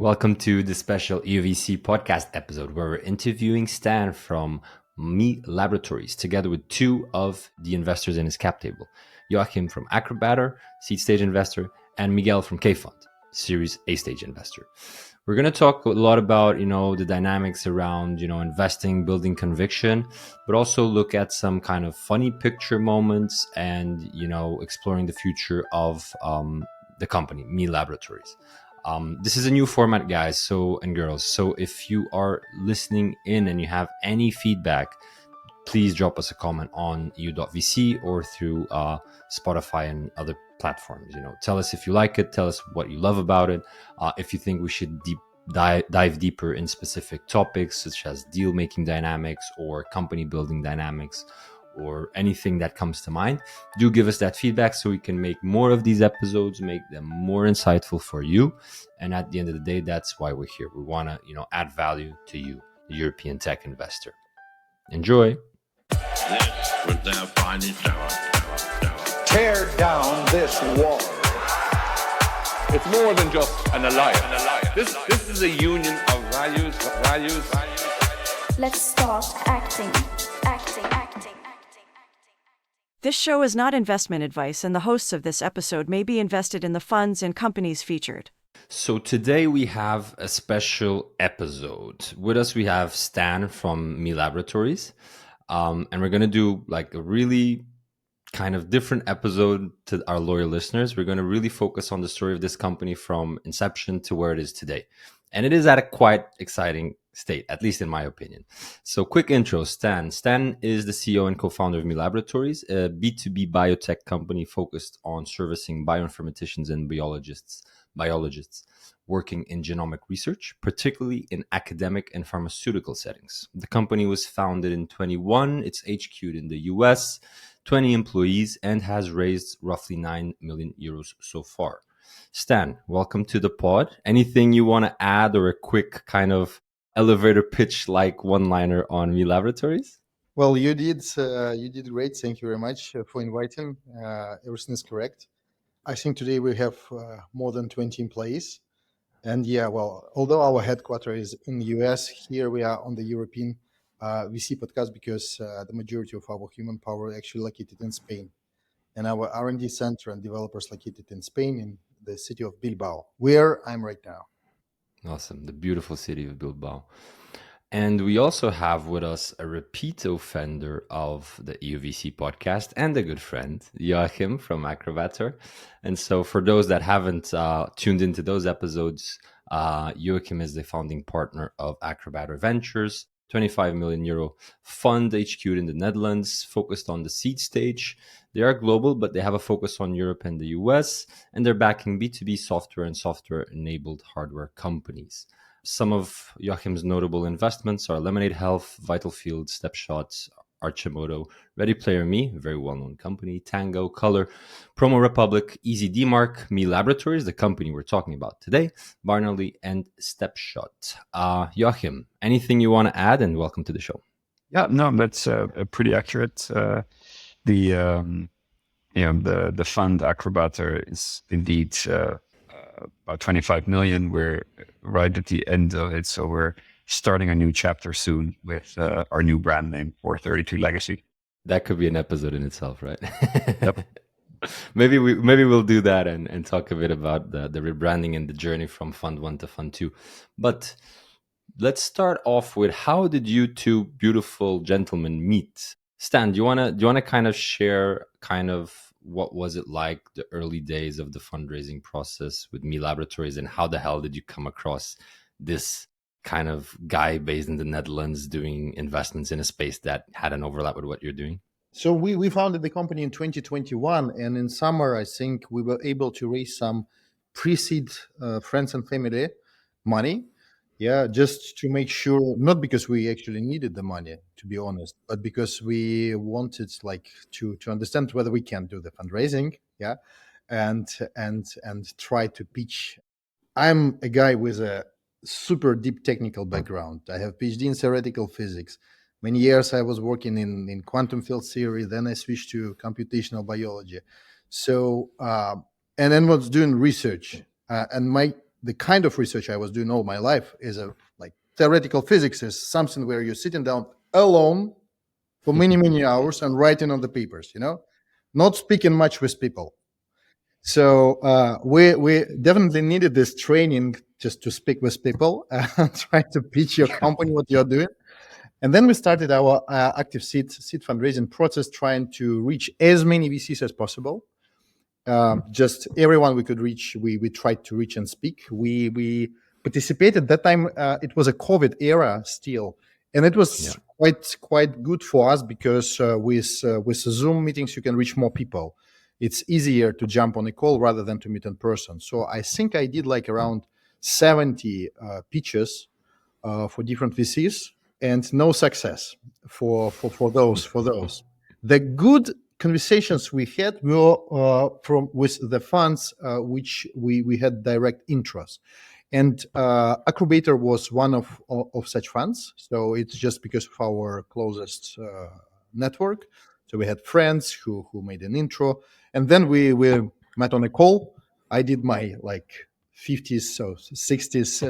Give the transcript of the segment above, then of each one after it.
Welcome to the special EUVC podcast episode where we're interviewing Stan from MiLaboratories together with two of the investors in his cap table, Joachim from Acrobator, seed stage investor, and Miguel from K-Fund, Series A stage investor. We're going to talk a lot about, the dynamics around, investing, building conviction, but also look at some kind of funny picture moments and, exploring the future of the company, MiLaboratories. This is a new format, guys and girls. So if you are listening in and you have any feedback, please drop us a comment on EU.VC or through Spotify and other platforms. Tell us if you like it. Tell us what you love about it. If you think we should dive deeper in specific topics such as deal making dynamics or company building dynamics, or anything that comes to mind, do give us that feedback so we can make more of these episodes, make them more insightful for you. And at the end of the day, that's why we're here. We want to, add value to you, the European tech investor. Enjoy. This was their finest hour. Tear down this wall. It's more than just an alliance. This is a union of values. Let's start acting. This show is not investment advice, and the hosts of this episode may be invested in the funds and companies featured. So today we have a special episode. With us we have Stan from MiLaboratories, and we're going to do like a really kind of different episode to our loyal listeners. We're going to really focus on the story of this company from inception to where it is today. And it is at a quite exciting state, at least in my opinion. So quick intro, Stan. Stan is the CEO and co-founder of MiLaboratories, a B2B biotech company focused on servicing bioinformaticians and biologists working in genomic research, particularly in academic and pharmaceutical settings. The company was founded in 2021. It's HQ'd in the US, 20 employees, and has raised roughly 9 million euros so far. Stan, welcome to the pod. Anything you want to add, or a quick kind of elevator pitch like one-liner on MiLaboratories? Well, you did great. Thank you very much for inviting. Everything is correct. I think today we have more than 20 employees. And although our headquarters is in the US, here we are on the European VC podcast because the majority of our human power actually located in Spain. And our R&D center and developers located in Spain, in the city of Bilbao, where I'm right now. Awesome. The beautiful city of Bilbao. And we also have with us a repeat offender of the EUVC podcast and a good friend, Joachim from Acrobator. And so for those that haven't tuned into those episodes, Joachim is the founding partner of Acrobator Ventures, 25 million euro fund HQ'd in the Netherlands, focused on the seed stage. They are global, but they have a focus on Europe and the US, and they're backing B2B software and software-enabled hardware companies. Some of Joachim's notable investments are Lemonade Health, Vital Field, Stepshots, Archimoto, Ready Player Me, a very well-known company, Tango, Color, Promo Republic, Easy DMark, MiLaboratories, the company we're talking about today, Barnally, and Stepshot. Joachim, anything you want to add? And welcome to the show. Yeah, no, that's pretty accurate. The fund Acrobator is indeed about 25 million. We're right at the end of it, so we're starting a new chapter soon with our new brand name, 432 Legacy. That could be an episode in itself, right? Yep. Maybe we'll do that and talk a bit about the rebranding and the journey from Fund 1 to Fund 2. But let's start off with, how did you two beautiful gentlemen meet? Stan, do you wanna kind of share kind of what was it like the early days of the fundraising process with MiLaboratories, and how the hell did you come across this kind of guy based in the Netherlands doing investments in a space that had an overlap with what you're doing? So we founded the company in 2021, and in summer, I think we were able to raise some pre-seed friends and family money. Yeah, just to make sure, not because we actually needed the money, to be honest, but because we wanted to understand whether we can do the fundraising. Yeah, and try to pitch. I'm a guy with a super deep technical background. I have PhD in theoretical physics. Many years I was working in quantum field theory. Then I switched to computational biology. So and then was doing research. And my the kind of research I was doing all my life is like theoretical physics is something where you're sitting down alone for many hours and writing on the papers, not speaking much with people. So we definitely needed this training just to speak with people and try to pitch your company what you're doing. And then we started our active seed fundraising process, trying to reach as many VCs as possible. Just everyone we could reach, we tried to reach and speak. We participated. That time it was a COVID era still, and it was quite good for us because with Zoom meetings you can reach more people. It's easier to jump on a call rather than to meet in person. So I think I did like around 70 pitches for different VCs, and no success for those. The good conversations we had were with the funds which we had direct interest, and Acrobator was one of such funds. So it's just because of our closest network. So we had friends who made an intro, and then we met on a call. I did my 50s or 60s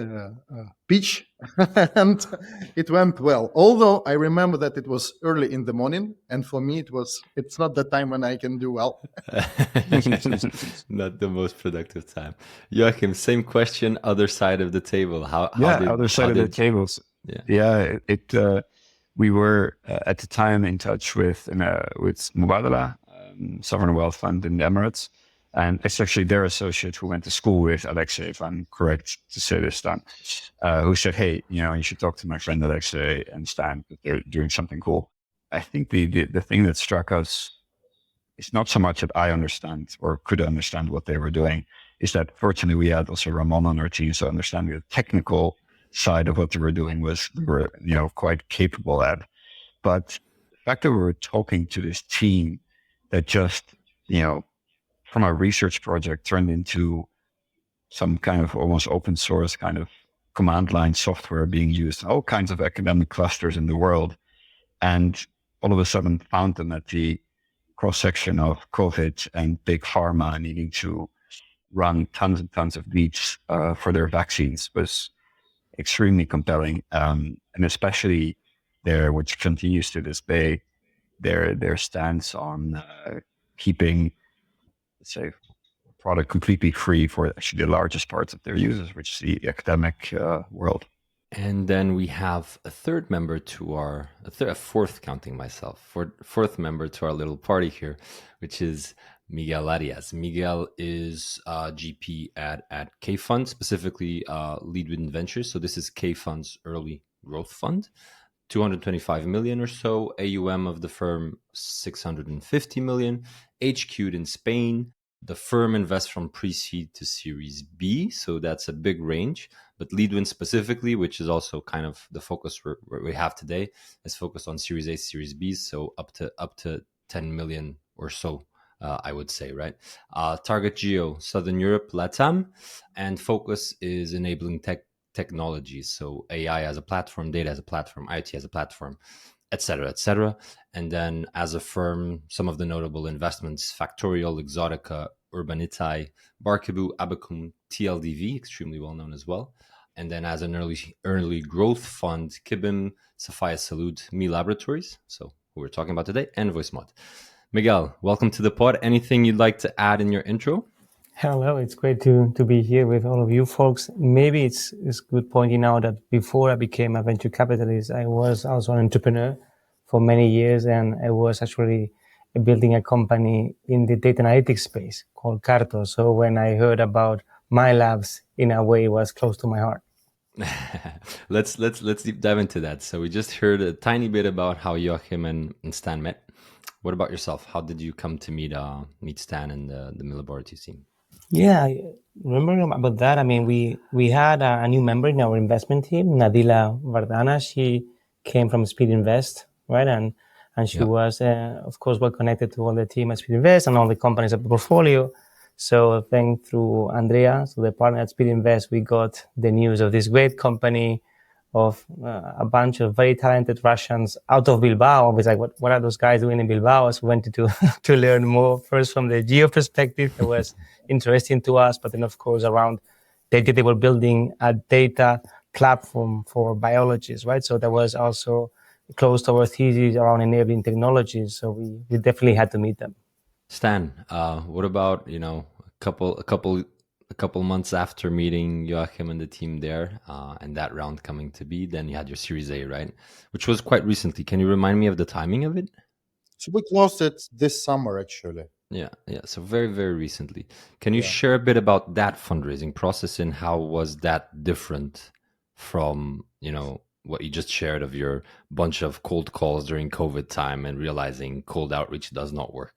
pitch, and it went well. Although I remember that it was early in the morning, and for me it's not the time when I can do well. Not the most productive time. Joachim, same question, other side of the table. Other side of the tables. We were at the time in touch with Mubadala, Sovereign Wealth Fund in the Emirates. And it's actually their associate who went to school with Alexei, if I'm correct to say this, Stan, who said, hey, you should talk to my friend Alexei and Stan, that they're doing something cool. I think the thing that struck us is not so much that I understand or could understand what they were doing, is that fortunately we had also Ramon on our team, so understanding the technical side of what they were doing we were quite capable at. But the fact that we were talking to this team that just, from a research project turned into some kind of almost open source kind of command line software being used in all kinds of academic clusters in the world. And all of a sudden found them at the cross-section of COVID and big pharma needing to run tons and tons of beats for their vaccines was extremely compelling. And especially which continues to this day, their stance on keeping, let's say, product completely free for actually the largest parts of their users, which is the academic world. And then we have a third member to a fourth, counting myself, fourth member to our little party here, which is Miguel Arias. Miguel is GP at K-Fund, specifically Leadwind Ventures. So this is K-Fund's early growth fund. 225 million or so, AUM of the firm 650 million, HQ'd in Spain. The firm invests from pre-seed to Series B, so that's a big range. But Leadwind specifically, which is also kind of the focus we have today, is focused on Series A, Series B, so up to 10 million or so, I would say, right? Target geo, Southern Europe, LATAM, and focus is enabling technologies, so AI as a platform, data as a platform, IoT as a platform, et cetera, and then as a firm, some of the notable investments: Factorial, Exotica, Urbanitae, Barkaboo, Abacum, TLDV, extremely well known as well. And then as an early growth fund, Kibim, Sophia Salute, MiLaboratories, so who we're talking about today, and VoiceMod. Miguel, welcome to the pod. Anything you'd like to add in your intro? Hello, it's great to be here with all of you folks. Maybe it's good pointing out that before I became a venture capitalist, I was also an entrepreneur for many years, and I was actually building a company in the data analytics space called Carto. So when I heard about MiLabs, in a way, it was close to my heart. Let's deep dive into that. So we just heard a tiny bit about how Joachim and Stan met. What about yourself? How did you come to meet Stan and the MiLaboratories team? Yeah, I remember about that. I mean, we had a new member in our investment team, Nadila Vardana. She came from Speed Invest, right? And she was, of course, well connected to all the team at Speed Invest and all the companies of the portfolio. So I think through Andrea, so the partner at Speed Invest, we got the news of this great company of a bunch of very talented Russians out of Bilbao. I was like, what are those guys doing in Bilbao? So we wanted to learn more first from the geo perspective. It was interesting to us, but then of course around they were building a data platform for biologists, right? So that was also close to our thesis around enabling technologies. So we definitely had to meet them. Stan, what about a couple months after meeting Joachim and the team there, and that round coming to be, then you had your Series A, right? Which was quite recently. Can you remind me of the timing of it? So we closed it this summer, actually. Yeah. So very, very recently. Can you share a bit about that fundraising process and how was that different from, what you just shared of your bunch of cold calls during COVID time and realizing cold outreach does not work?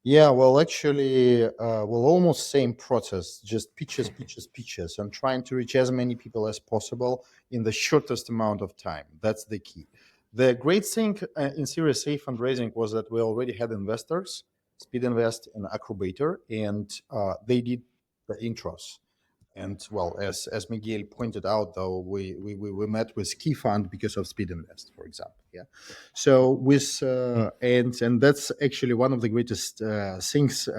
Yeah, well, actually, almost same process, just pitches, and trying to reach as many people as possible in the shortest amount of time. That's the key. The great thing in Series A fundraising was that we already had investors, Speed Invest and Acrobator, and they did the intros. And well, as Miguel pointed out, though, we met with Key Fund because of Speed Invest, for example. Yeah. So with and that's actually one of the greatest things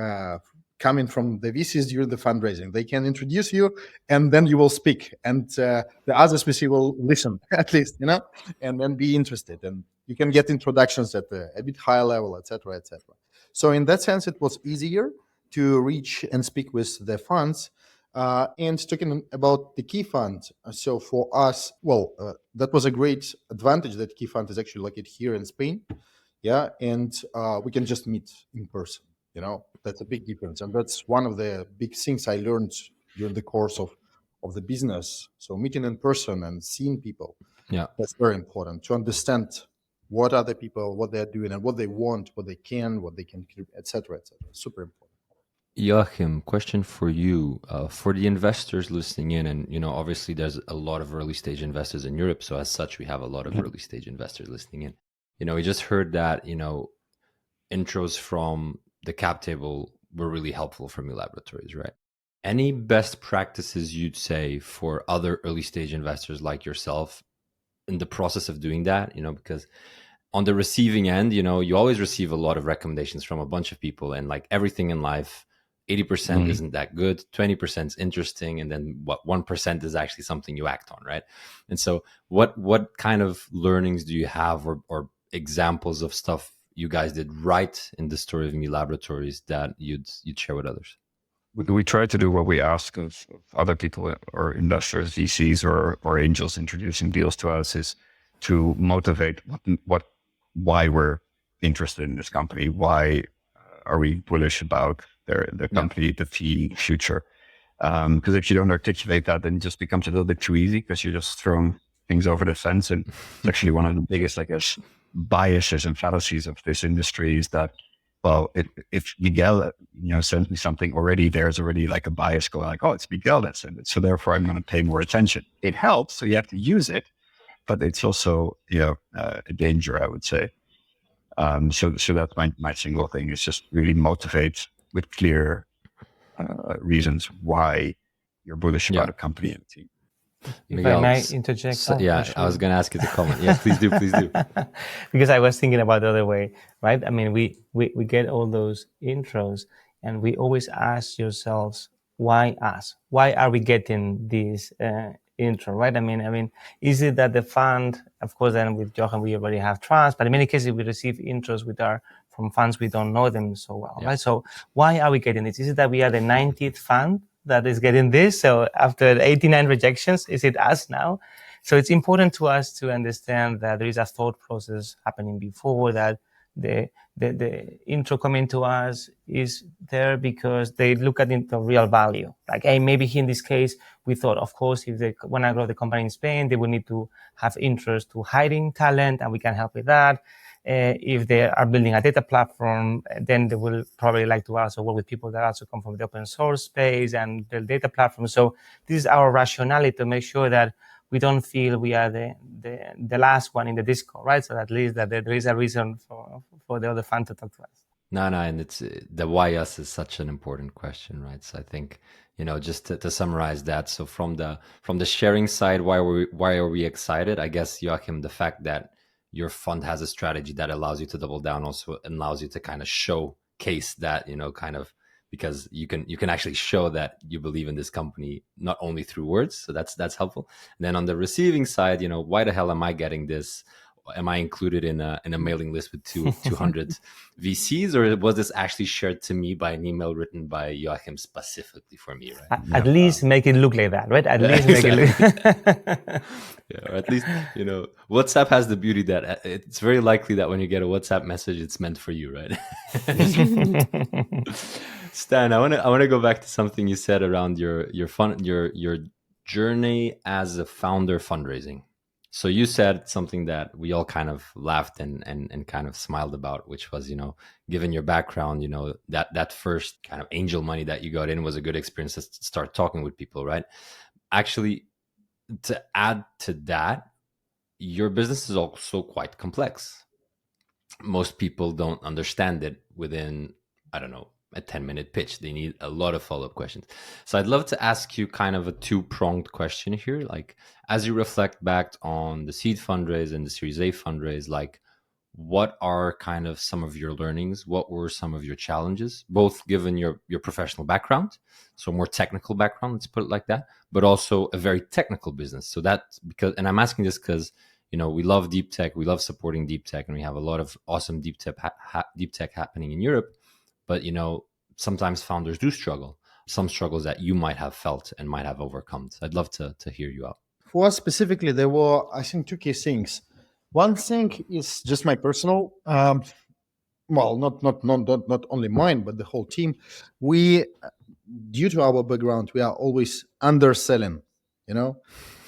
coming from the VCs during the fundraising. They can introduce you, and then you will speak, and the others VC will listen at least, and then be interested, and you can get introductions at a bit higher level, etc., etc. So in that sense, it was easier to reach and speak with the funds. And talking about the Key Fund, so for us, that was a great advantage that Key Fund is actually located here in Spain, yeah, and we can just meet in person. That's a big difference, and that's one of the big things I learned during the course of the business. So meeting in person and seeing people, that's very important to understand what other people, what they're doing, and what they want, what they can etc., etc. Super important. Joachim, question for you. For the investors listening in, and obviously there's a lot of early stage investors in Europe, so as such, we have a lot of early stage investors listening in. We just heard that intros from the cap table were really helpful for MiLaboratories, right? Any best practices you'd say for other early stage investors like yourself in the process of doing that? Because on the receiving end, you always receive a lot of recommendations from a bunch of people, and like everything in life, 80% isn't that good, 20% is interesting, and then 1% is actually something you act on, right? And so what kind of learnings do you have or examples of stuff you guys did right in the story of MiLaboratories that you'd share with others? We try to do what we ask of other people or investors, VCs or angels introducing deals to us, is to motivate why we're interested in this company. Why are we bullish about the company, the team, future? Because if you don't articulate that, then it just becomes a little bit too easy because you're just throwing things over the fence. And it's actually one of the biggest, biases and fallacies of this industry is that, well, if Miguel, sends me something already, there's already like a bias going like, oh, it's Miguel that sent it, so therefore I'm going to pay more attention. It helps, so you have to use it, but it's also, a danger, I would say. So that's my single thing is just really motivate with clear reasons why you're bullish about a company and a team. If Miguel, I may interject. I was going to ask you to comment. Yeah, please do. Because I was thinking about the other way, right? I mean, we get all those intros and we always ask yourselves, why us? Why are we getting this intro, right? I mean, is it that the fund, of course, then with Joachim, we already have trust, but in many cases, we receive intros from funds, we don't know them so well, right? So why are we getting this? Is it that we are the 90th fund that is getting this? So after 89 rejections, is it us now? So it's important to us to understand that there is a thought process happening before that. The intro coming to us is there because they look at the real value. Like, hey, maybe in this case, we thought, of course, if they want to grow the company in Spain, they will need to have interest to hiring talent, and we can help with that. If they are building a data platform, then they will probably like to also work with people that also come from the open source space and build data platforms. So this is our rationale to make sure that we don't feel we are the last one in the disco, right? So at least that there is a reason for the other fund to talk to us. No, and it's the why us is such an important question, right? So I think, just to summarize that. So from the sharing side, why are we excited? I guess, Joachim, the fact that your fund has a strategy that allows you to double down also allows you to kind of showcase that, kind of because you can actually show that you believe in this company not only through words. So that's helpful. And then on the receiving side, why the hell am I getting this? Am I included in a mailing list with 200 VCs, or was this actually shared to me by an email written by Joachim specifically for me? Right? At least make it look like that, right? At least make it look. Or at least WhatsApp has the beauty that it's very likely that when you get a WhatsApp message, it's meant for you, right? Stan, I want to go back to something you said around your journey as a founder fundraising. So you said something that we all kind of laughed and kind of smiled about, which was, given your background, that first kind of angel money that you got in was a good experience to start talking with people, right? Actually, to add to that, your business is also quite complex. Most people don't understand it within, I don't know, a 10-minute pitch. They need a lot of follow-up questions. So I'd love to ask you kind of a two-pronged question here. Like, as you reflect back on the seed fundraise and the Series A fundraise, like, what are kind of some of your learnings? What were some of your challenges, both given your professional background, so more technical background, let's put it like that, but also a very technical business. So that's because, and I'm asking this because, we love deep tech, we love supporting deep tech, and we have a lot of awesome deep tech happening in Europe. But, sometimes founders do struggle, some struggles that you might have felt and might have overcome. So I'd love to hear you out. For us specifically, there were, I think, two key things. One thing is just my personal, well, not only mine, but the whole team. We, due to our background, we are always underselling,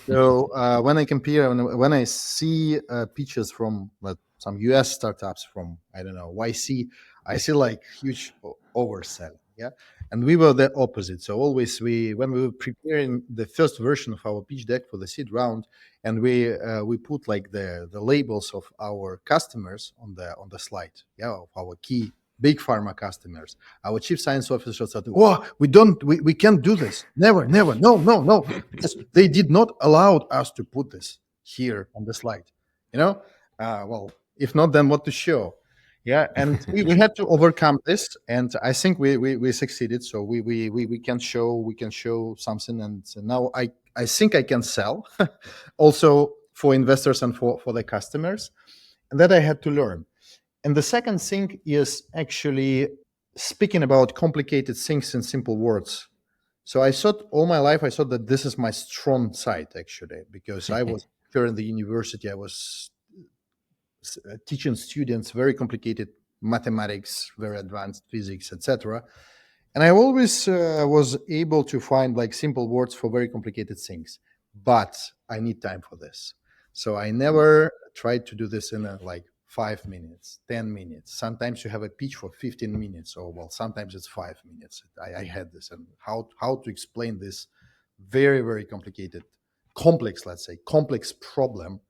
So when I compare, when I see pitches from some US startups from, I don't know, YC, I see like huge overselling. Yeah. And we were the opposite. So always when we were preparing the first version of our pitch deck for the seed round, and we put like the labels of our customers on the slide, of our key big pharma customers. Our chief science officer said, "Oh, we can't do this. Never, no." Because they did not allow us to put this here on the slide. Well, if not, then what to show? Yeah, and we had to overcome this, and I think we succeeded. So we can show something, and now I think I can sell also for investors and for the customers, and that I had to learn. And the second thing is actually speaking about complicated things in simple words. So I thought all my life that this is my strong side actually, because I was here in the university, I was teaching students very complicated mathematics, very advanced physics, etc. And I always was able to find like simple words for very complicated things, but I need time for this. So I never tried to do this in like 5 minutes, 10 minutes. Sometimes you have a pitch for 15 minutes, or well, sometimes it's 5 minutes. I had this, and how to explain this very, very complex problem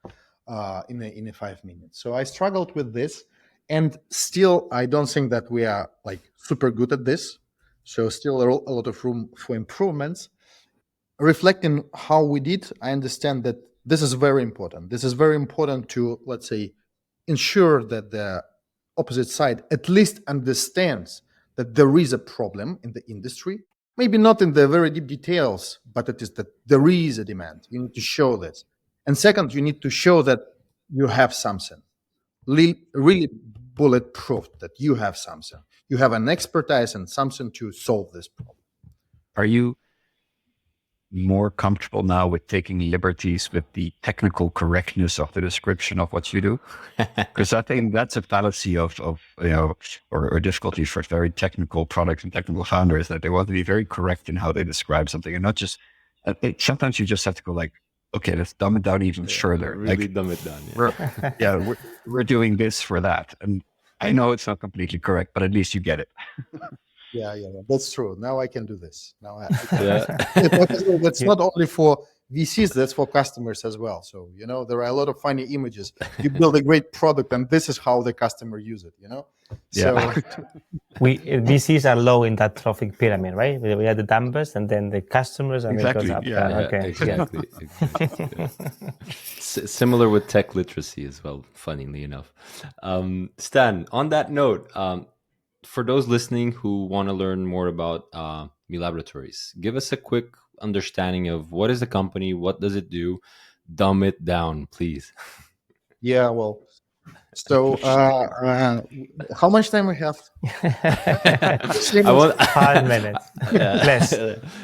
in a 5 minutes. So I struggled with this, and still I don't think that we are like super good at this. So still a lot of room for improvements. Reflecting how we did, I understand that this is very important. This is very important to, let's say, ensure that the opposite side at least understands that there is a problem in the industry. Maybe not in the very deep details, but it is that there is a demand. You need to show this. And second, you need to show that you have something really bulletproof, that you have something. You have an expertise and something to solve this problem. Are you more comfortable now with taking liberties with the technical correctness of the description of what you do? Because I think that's a fallacy of or difficulty for very technical products and technical founders, that they want to be very correct in how they describe something, and not just. Sometimes you just have to go like, okay, let's dumb it down even further. Really like, dumb it down. We're doing this for that, and I know it's not completely correct, but at least you get it. Yeah, that's true. Now I can do this. Now that's not only for VCs, that's for customers as well. So, there are a lot of funny images. You build a great product, and this is how the customer use it, So VCs are low in that trophic pyramid, right? We have the dumpers and then the customers, and exactly. it goes up. Exactly. Similar with tech literacy as well, funnily enough. Stan, on that note, for those listening who want to learn more about MiLaboratories, give us a quick understanding of what is the company, what does it do, dumb it down, please. Yeah, well, so how much time we have? I want 5 minutes. Less.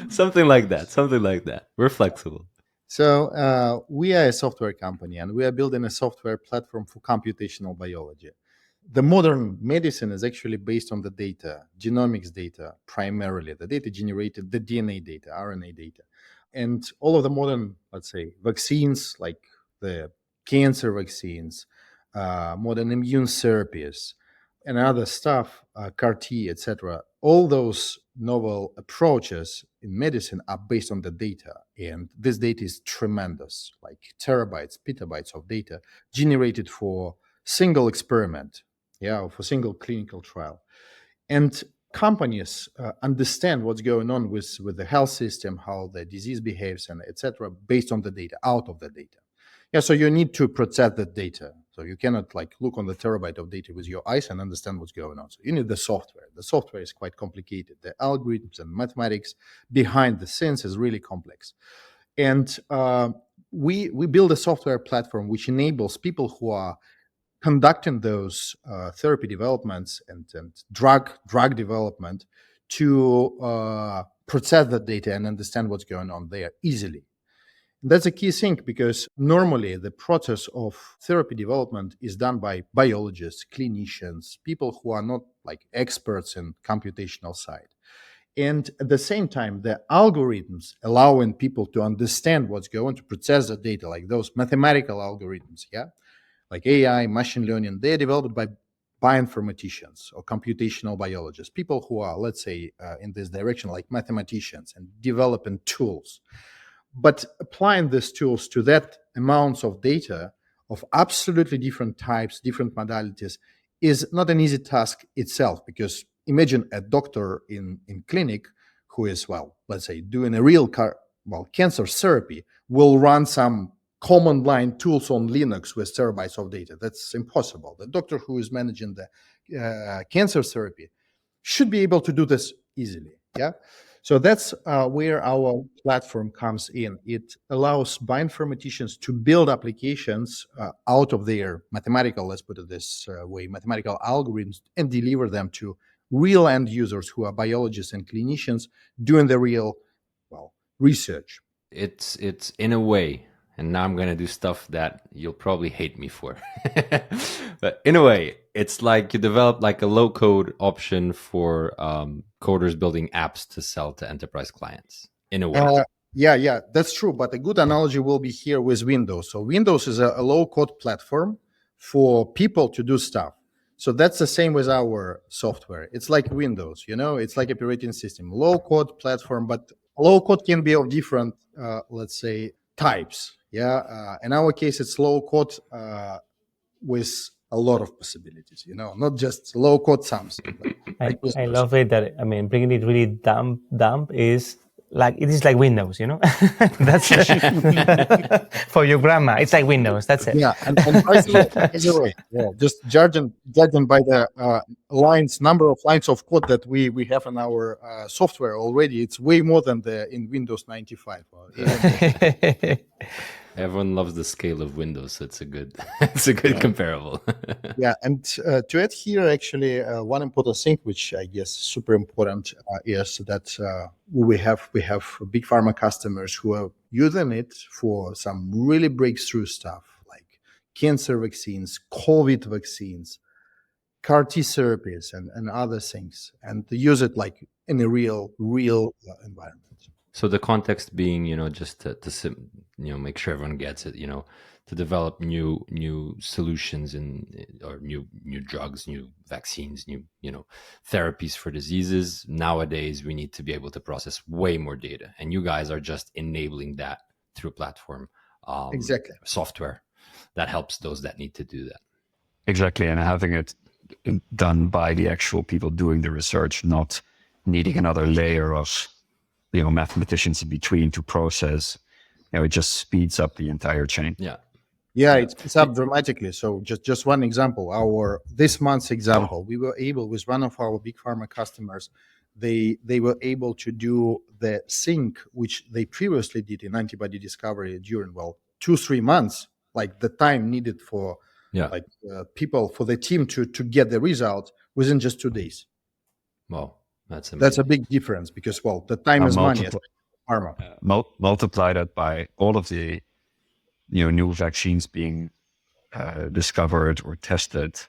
something like that. We're flexible. So we are a software company, and we are building a software platform for computational biology. The modern medicine is actually based on the data, genomics data, primarily the data generated, the DNA data, RNA data. And all of the modern, let's say, vaccines, like the cancer vaccines, modern immune therapies, and other stuff, CAR T, etc. All those novel approaches in medicine are based on the data. And this data is tremendous, like terabytes, petabytes of data generated for single experiment, for single clinical trial. And companies understand what's going on with the health system, how the disease behaves, and etc., based on the data, out of the data. So you need to protect the data. So you cannot like look on the terabyte of data with your eyes and understand what's going on. So you need the software. The software is quite complicated. The algorithms and mathematics behind the scenes is really complex. And we build a software platform which enables people who are conducting those therapy developments and drug development to process the data and understand what's going on there easily. That's a key thing, because normally the process of therapy development is done by biologists, clinicians, people who are not like experts in computational side. And at the same time, the algorithms allowing people to understand what's going to process the data, like those mathematical algorithms, like AI, machine learning, they're developed by bioinformaticians or computational biologists, people who are, let's say, in this direction, like mathematicians, and developing tools. But applying these tools to that amounts of data of absolutely different types, different modalities, is not an easy task itself, because imagine a doctor in clinic who is, well, let's say, doing a real cancer therapy, will run some command line tools on Linux with terabytes of data. That's impossible. The doctor who is managing the cancer therapy should be able to do this easily. So that's where our platform comes in. It allows bioinformaticians to build applications out of their mathematical, let's put it this way, mathematical algorithms, and deliver them to real end users who are biologists and clinicians doing the real, research. It's in a way, and now I'm going to do stuff that you'll probably hate me for. But in a way, it's like you develop like a low code option for coders building apps to sell to enterprise clients, in a way. Yeah, that's true. But a good analogy will be here with Windows. So Windows is a low code platform for people to do stuff. So that's the same with our software. It's like Windows, it's like operating system, low code platform, but low code can be of different, let's say, types. In our case, it's low code with a lot of possibilities, not just low code something. I love it that, bringing it really dumb is like, it is like Windows, That's for your grandma. It's like Windows. That's it. Yeah, and by the way, just judging by the number of lines of code that we have in our software already, it's way more than in Windows 95. Everyone loves the scale of Windows, so it's a good comparable. And to add here, actually, one important thing, which I guess super important, is that we have big pharma customers who are using it for some really breakthrough stuff, like cancer vaccines, COVID vaccines, CAR T therapies, and other things, and to use it like in a real environment. So the context being, just to make sure everyone gets it, to develop new solutions or new drugs, new vaccines, new therapies for diseases. Nowadays, we need to be able to process way more data, and you guys are just enabling that through a platform, exactly, software that helps those that need to do that. Exactly, and having it done by the actual people doing the research, not needing another layer of mathematicians in between to process. It just speeds up the entire chain. Yeah, it's up dramatically. So just one example, this month's example, we were able, with one of our big pharma customers, they were able to do the sync which they previously did in antibody discovery during 2-3 months, like the time needed for people, for the team to get the results within just 2 days. Wow, that's amazing. That's a big difference because the time is money as pharma. Multiply that by all of the new vaccines being discovered or tested,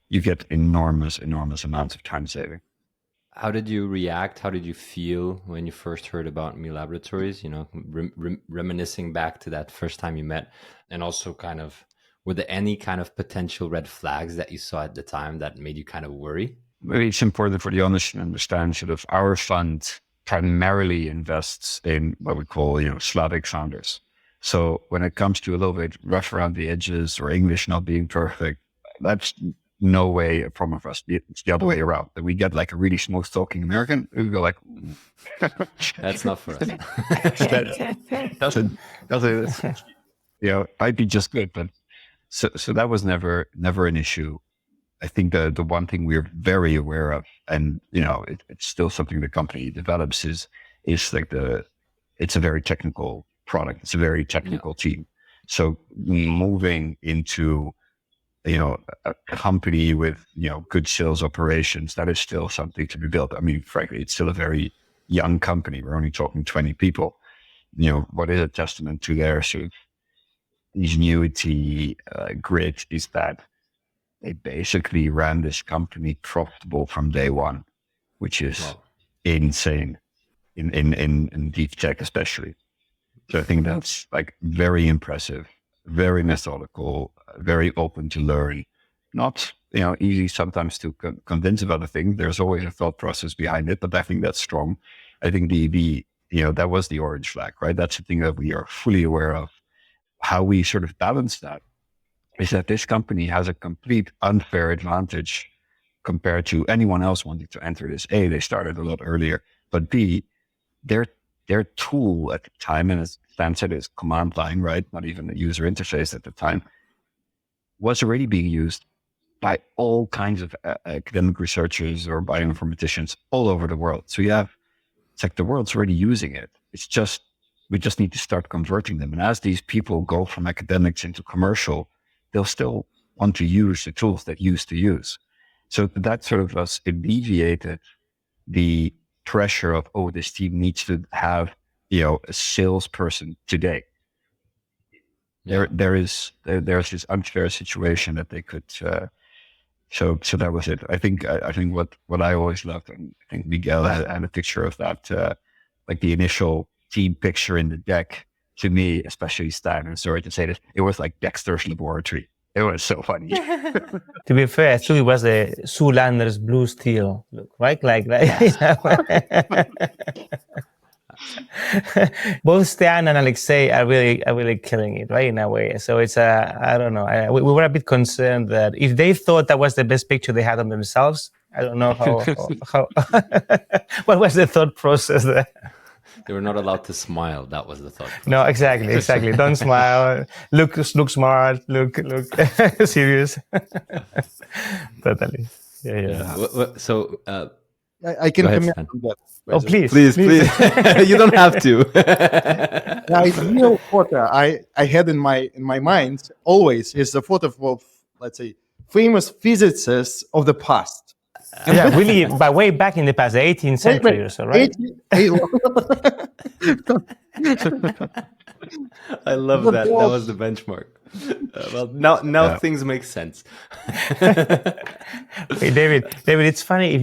you get enormous amounts of time saving. How did you react? How did you feel when you first heard about MiLaboratories? Reminiscing back to that first time you met, and also kind of, were there any kind of potential red flags that you saw at the time that made you kind of worry? Maybe it's important for the audience to understand sort of our fund primarily invests in what we call, Slavic founders. So when it comes to a little bit rough around the edges or English not being perfect, that's no way a problem for us. It's the other way around. That we get like a really smooth talking American, we go like, that's not for us. doesn't I'd be just good, but so that was never an issue. I think the one thing we're very aware of, and it's still something the company develops, is like it's a very technical product. It's a very technical team. So moving into a company with good sales operations, that is still something to be built. I mean, frankly, it's still a very young company. We're only talking 20 people. What is a testament to their sort of ingenuity, grit, is that they basically ran this company profitable from day one, which is insane in deep tech especially. So I think that's like very impressive, very methodical, very open to learn. Not easy sometimes to convince of other things. There's always a thought process behind it, but I think that's strong. I think that was the orange flag, right? That's the thing that we are fully aware of. How we sort of balance that is that this company has a complete unfair advantage compared to anyone else wanting to enter this. A, they started a lot earlier, but B, their tool at the time, and as Stan said, is command line, right? Not even a user interface at the time, was already being used by all kinds of academic researchers or bioinformaticians all over the world. So it's like the world's already using it. We just need to start converting them. And as these people go from academics into commercial, they'll still want to use the tools that used to use. So that sort of alleviated the pressure of, this team needs to have, a salesperson today. There's this unfair situation that they could, so that was it. I think what I always loved, and I think Miguel had a picture of that, like the initial team picture in the deck. To me, especially Stan, and sorry to say this, it was like Dexter's laboratory. It was so funny. To be fair, I think it was the Zoolander's blue steel look, right? Like both Stan and Alexei are really killing it, right, in a way. So it's I don't know. We were a bit concerned that if they thought that was the best picture they had on themselves, I don't know how what was the thought process there. They were not allowed to smile. That was the thought. No, exactly. Don't smile. Look smart. Look serious. Totally. Yeah. So I can comment on that. Oh, please. You don't have to. Photo I had in my mind always is the photo of, let's say, famous physicists of the past. Yeah, really, but way back in the past, the 18th century or so, right? I love that. That was the benchmark. Now things make sense. Hey, David, it's funny if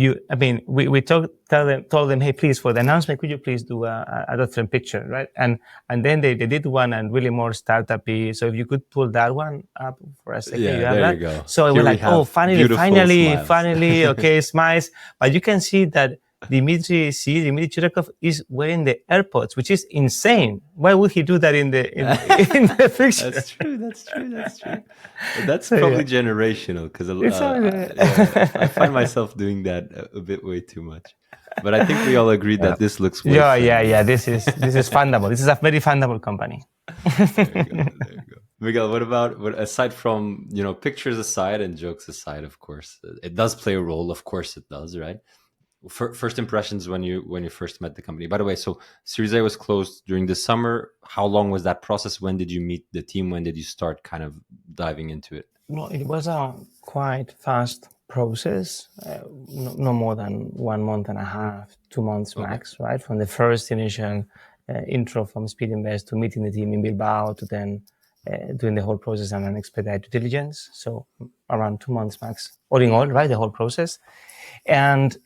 we told them, hey, please, for the announcement, could you please do a different picture, right? And then they did one and really more startup-y. So if you could pull that one up for a second. There you go. So we're like, finally, okay, smiles. But you can see that Dmitry Churakov is wearing the AirPods, which is insane. Why would he do that in the picture? That's true. That's probably generational, because I find myself doing that a bit way too much. But I think we all agreed that this looks way Yeah. This is fundable. This is a very fundable company. There you go. Miguel, aside from, pictures aside and jokes aside, of course, it does play a role. Of course it does, right? First impressions when you first met the company. By the way, so Series A was closed during the summer. How long was that process? When did you meet the team? When did you start kind of diving into it? No, it was a quite fast process, no more than 1 month and a half, 2 months max, right? From the first initial intro from Speed Invest to meeting the team in Bilbao to then doing the whole process and an expedited due diligence. So around 2 months max, all in all, right? The whole process. And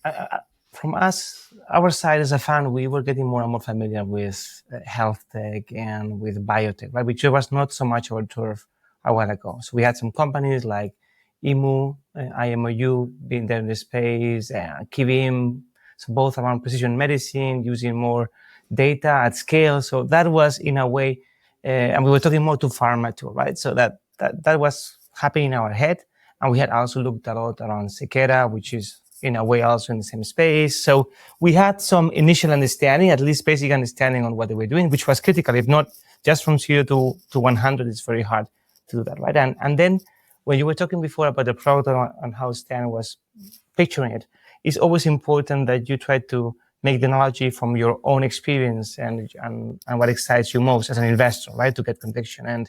from our side as a fund, we were getting more and more familiar with health tech and with biotech, right? Which was not so much our turf a while ago. So we had some companies like IMOU being there in the space, Kivim, so both around precision medicine, using more data at scale. So that was in a way, and we were talking more to pharma too, right? So that was happening in our head. And we had also looked a lot around Sequera, which is in a way also in the same space. So we had some initial understanding, at least basic understanding on what they were doing, which was critical. If not just from 0 to 100, it's very hard to do that, right? And then when you were talking before about the product and how Stan was picturing it, it's always important that you try to make the analogy from your own experience and what excites you most as an investor, right? To get conviction.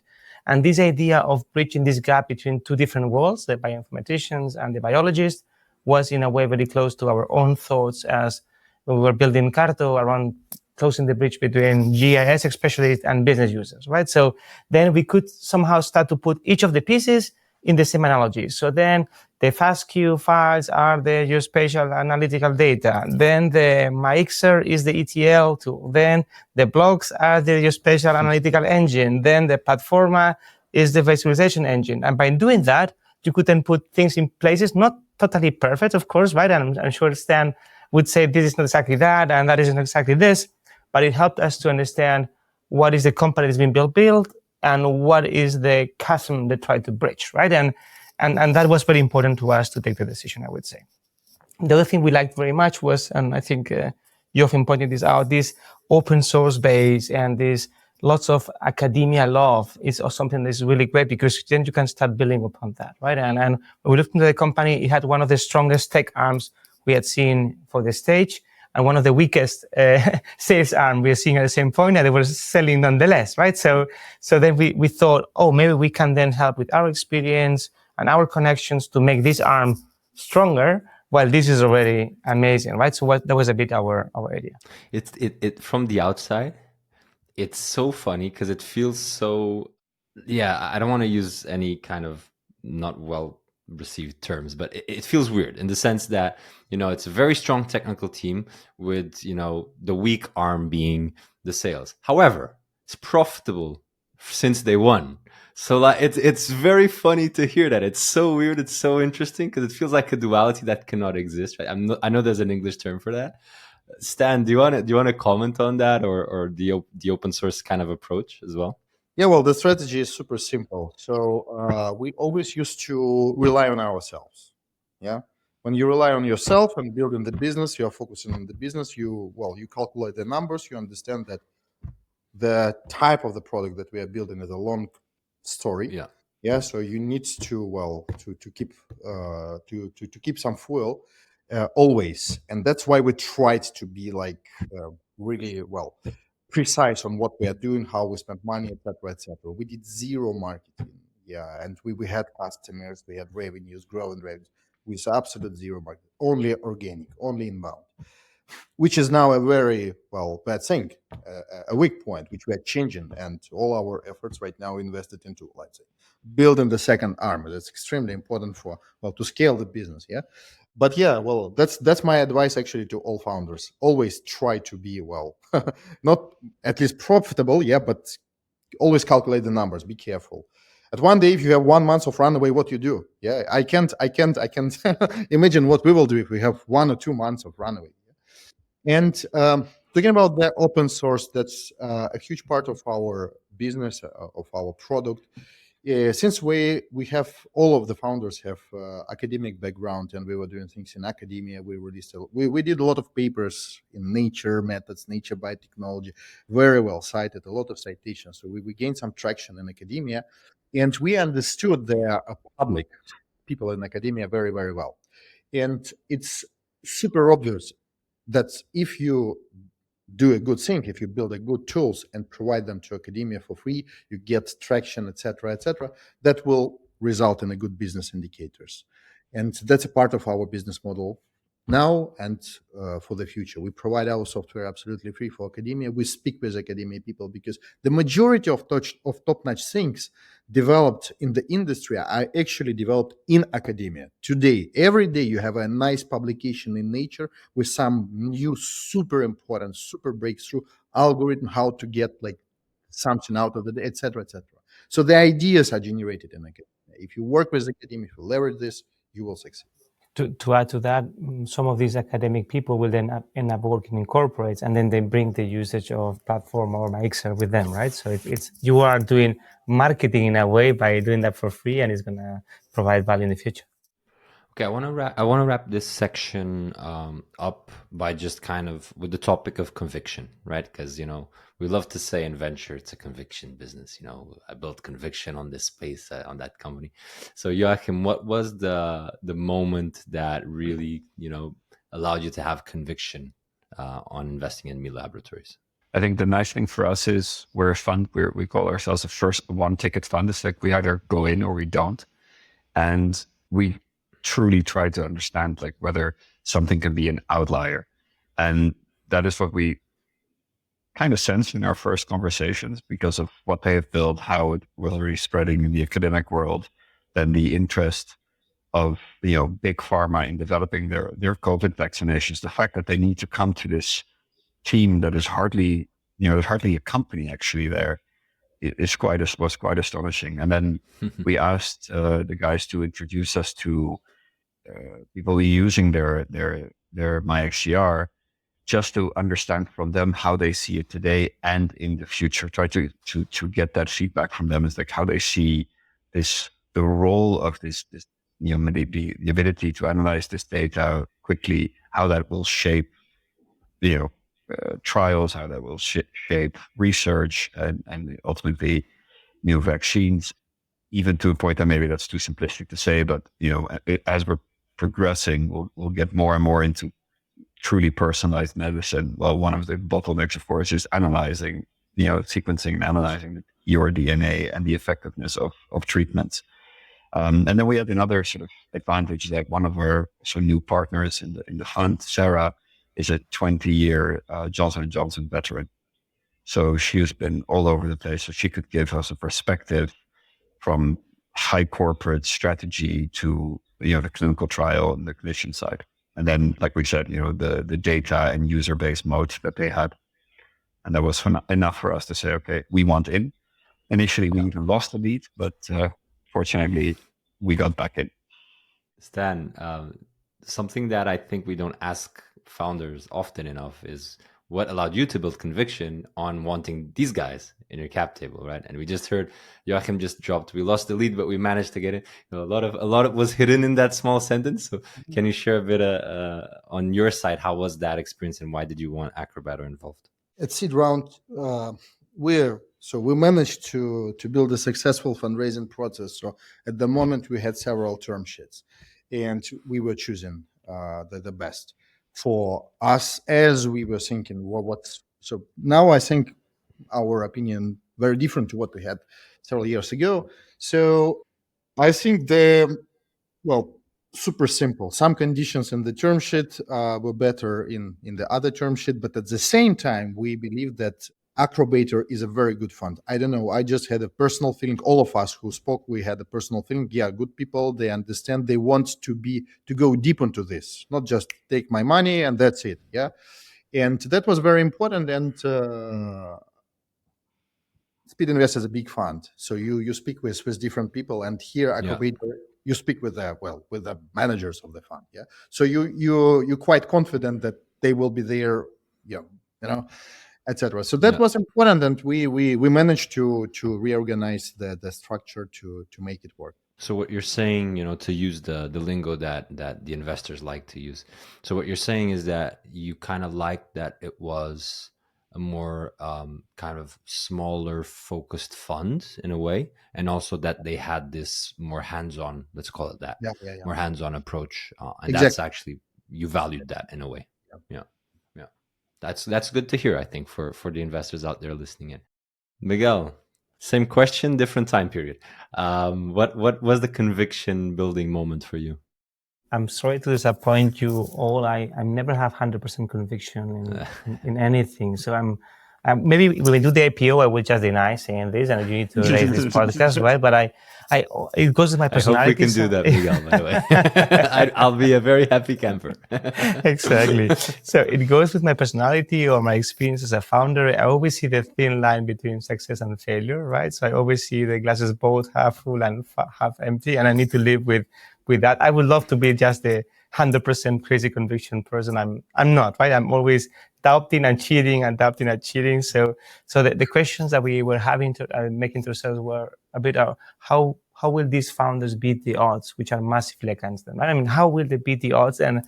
And this idea of bridging this gap between two different worlds, the bioinformaticians and the biologists, was in a way very close to our own thoughts as when we were building Carto around closing the bridge between GIS specialists and business users, right? So then we could somehow start to put each of the pieces in the same analogy. So then the FASTQ files are the geospatial analytical data. Then the MeXR is the ETL tool. Then the blogs are the geospatial analytical engine. Then the Platforma is the visualization engine. And by doing that, you could then put things in places, not totally perfect, of course, right? And I'm sure Stan would say this is not exactly that, and that isn't exactly this, but it helped us to understand what is the company that's been built, and what is the chasm they try to bridge, right? And that was very important to us to take the decision, I would say. The other thing we liked very much was, and I think Joachim pointed this out, this open source base and this lots of academia love is something that's really great, because then you can start building upon that, right? And when we looked into the company, it had one of the strongest tech arms we had seen for the stage, and one of the weakest sales arm we were seeing at the same point, and they were selling nonetheless, right? So then we thought, oh, maybe we can then help with our experience and our connections to make this arm stronger. Well, this is already amazing, right? So that was a bit our idea. It from the outside, it's so funny because it feels so. Yeah, I don't want to use any kind of not well received terms, but it feels weird in the sense that it's a very strong technical team with the weak arm being the sales. However, it's profitable since day one. So like it's very funny to hear that. It's so weird. It's so interesting because it feels like a duality that cannot exist. Right? I know there's an English term for that. Stan, do you want to comment on that or the open source kind of approach as well? Yeah, well, the strategy is super simple. So we always used to rely on ourselves. Yeah, when you rely on yourself and building the business, you are focusing on the business. You calculate the numbers. You understand that the type of the product that we are building is a long story. Yeah. So you need to keep some fuel always, and that's why we tried to be like really precise on what we are doing, how we spend money, etc., etc. We did zero marketing. Yeah, and we had customers, we had revenues, growing revenues. With absolute zero marketing, only organic, only inbound, which is now a very bad thing, a weak point, which we are changing, and all our efforts right now invested into, let's say, building the second arm. That's extremely important for to scale the business. Yeah. But yeah, that's my advice actually to all founders. Always try to be not at least profitable, yeah, but always calculate the numbers. Be careful. At one day, if you have 1 month of runaway, what you do? Yeah, I can't imagine what we will do if we have 1 or 2 months of runaway. And talking about the open source, that's a huge part of our business, of our product. Since we have all of the founders have academic background, and we were doing things in academia, we did a lot of papers in Nature Methods, Nature Biotechnology, very well cited, a lot of citations. So we gained some traction in academia, and we understood the public people in academia very, very well. And it's super obvious that if you do a good thing, if you build a good tools and provide them to academia for free, you get traction, etc., that will result in a good business indicators. And that's a part of our business model now and for the future. We provide our software absolutely free for academia. We speak with academia people because the majority of top-notch things developed in the industry are actually developed in academia. Today, every day you have a nice publication in Nature with some new super important, super breakthrough algorithm, how to get like something out of it, etc., etc. So the ideas are generated in academia. If you work with academia, if you leverage this, you will succeed. To add to that, some of these academic people will then end up working in corporates, and then they bring the usage of Platforma or MeXR with them, right? So it's you are doing marketing in a way by doing that for free, and it's going to provide value in the future. Okay, I want to wrap this section up by just kind of with the topic of conviction, right? Because we love to say in venture it's a conviction business. I built conviction on this space on that company. So Joachim, what was the moment that really allowed you to have conviction on investing in MiLaboratories? I think the nice thing for us is we're a fund. We call ourselves a first one ticket fund. It's like we either go in or we don't, and we truly try to understand like whether something can be an outlier. And that is what we kind of sensed in our first conversations because of what they have built, how it was already spreading in the academic world, then the interest of big pharma in developing their COVID vaccinations, the fact that they need to come to this team that is hardly, there's hardly a company actually there, was quite astonishing. And then we asked the guys to introduce us to people using their MyXR, just to understand from them how they see it today and in the future. Try to get that feedback from them. Is like how they see the role of this the ability to analyze this data quickly, how that will shape trials, how that will shape research, and ultimately new vaccines. Even to a point that maybe that's too simplistic to say, but as we're progressing, we'll get more and more into truly personalized medicine. Well, one of the bottlenecks, of course, is analyzing, sequencing and analyzing your DNA and the effectiveness of treatments. And then we had another sort of advantage that one of our new partners in the fund, Sarah, is a 20-year Johnson & Johnson veteran. So she's been all over the place. So she could give us a perspective from high corporate strategy to the clinical trial and the clinician side. And then, like we said, the data and user-based mode that they had. And that was enough for us to say, okay, we want in. Initially, we even lost the lead, but fortunately, we got back in. Stan, something that I think we don't ask founders often enough is what allowed you to build conviction on wanting these guys in your cap table, right? And we just heard Joachim just dropped, we lost the lead, but we managed to get it. A lot of was hidden in that small sentence. So can you share a bit on your side, how was that experience and why did you want Acrobator involved? At seed round, we managed to build a successful fundraising process. So at the moment we had several term sheets and we were choosing the best for us as we were thinking so now I think our opinion very different to what we had several years ago. So I think super simple. Some conditions in the term sheet were better in the other term sheet, but at the same time, we believe that Acrobator is a very good fund. I don't know. I just had a personal feeling. All of us who spoke, we had a personal feeling. Yeah, good people. They understand. They want to go deep into this, not just take my money and that's it. Yeah, and that was very important. And Speed Invest is a big fund, so you speak with different people, and here Acrobator, you speak with the managers of the fund. Yeah, so you're quite confident that they will be there. etc. So that was important, and we managed to reorganize the structure to make it work. So what you're saying, to use the lingo that the investors like to use. So what you're saying is that you kind of like that it was a more kind of smaller focused fund in a way, and also that they had this more hands-on, let's call it that, more hands-on approach, and that's actually, you valued that in a way. Yeah. That's good to hear, I think, for the investors out there listening in. Miguel, same question, different time period. What was the conviction building moment for you? I'm sorry to disappoint you all. I never have 100% conviction in anything. So I'm maybe when we do the IPO, I will just deny saying this, and you need to raise this podcast, right? But it goes with my personality. I hope we can do that, Miguel, by the way. I'll be a very happy camper. Exactly. So it goes with my personality or my experience as a founder. I always see the thin line between success and failure, right? So I always see the glasses both half full and half empty, and I need to live with that. I would love to be just the 100% crazy conviction person. I'm not, right? I'm always doubting and cheating and doubting and cheating. So the questions that we were having to making to ourselves were a bit of how will these founders beat the odds, which are massively against them? Right? I mean, how will they beat the odds, and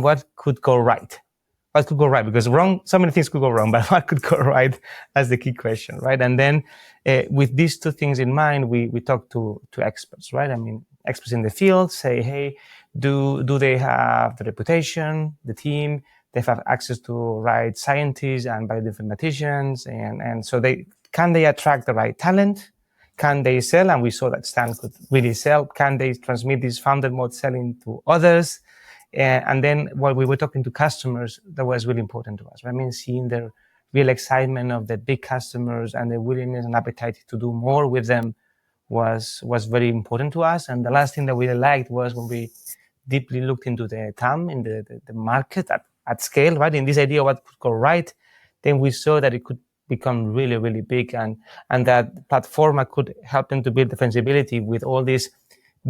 what could go right? What could go right? Because so many things could go wrong, but what could go right? That's the key question, right? And then with these two things in mind, we talk to experts, right? I mean, experts in the field say, hey, do they have the reputation, the team? They have access to right scientists and bioinformaticians, and so can they attract the right talent? Can they sell? And we saw that Stan could really sell. Can they transmit this founder mode selling to others? And then while we were talking to customers, that was really important to us. Right? I mean, seeing the real excitement of the big customers and the willingness and appetite to do more with them was very important to us. And the last thing that we liked was when we deeply looked into the TAM, in the market at scale, right? In this idea of what could go right, then we saw that it could become really, really big, and that Platforma could help them to build defensibility with all these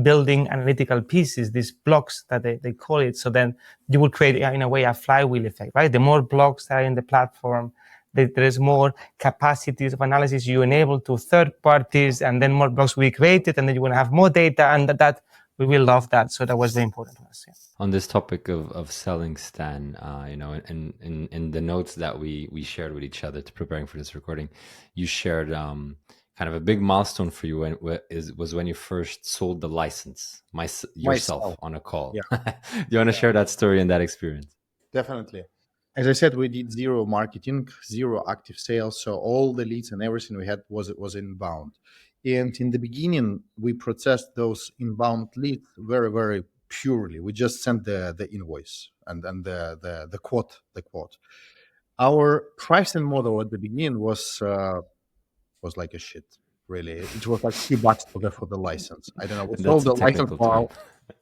building analytical pieces, these blocks that they call it. So then you will create, in a way, a flywheel effect, right? The more blocks that are in the platform, there is more capacities of analysis you enable to third parties, and then more blocks we created, and then you're going to have more data, and that we will love that. So that was very important to us. Yeah. On this topic of selling, Stan, in the notes that we shared with each other to preparing for this recording, you shared kind of a big milestone for you was when you first sold the license yourself on a call. Yeah. Do you want to share that story and that experience? Definitely. As I said, we did zero marketing, zero active sales. So all the leads and everything we had was inbound. And in the beginning, we processed those inbound leads very, very purely. We just sent the invoice and the quote. Our pricing model at the beginning was like a shit. Really, it was like $2 for the license. I don't know. We sold the license for.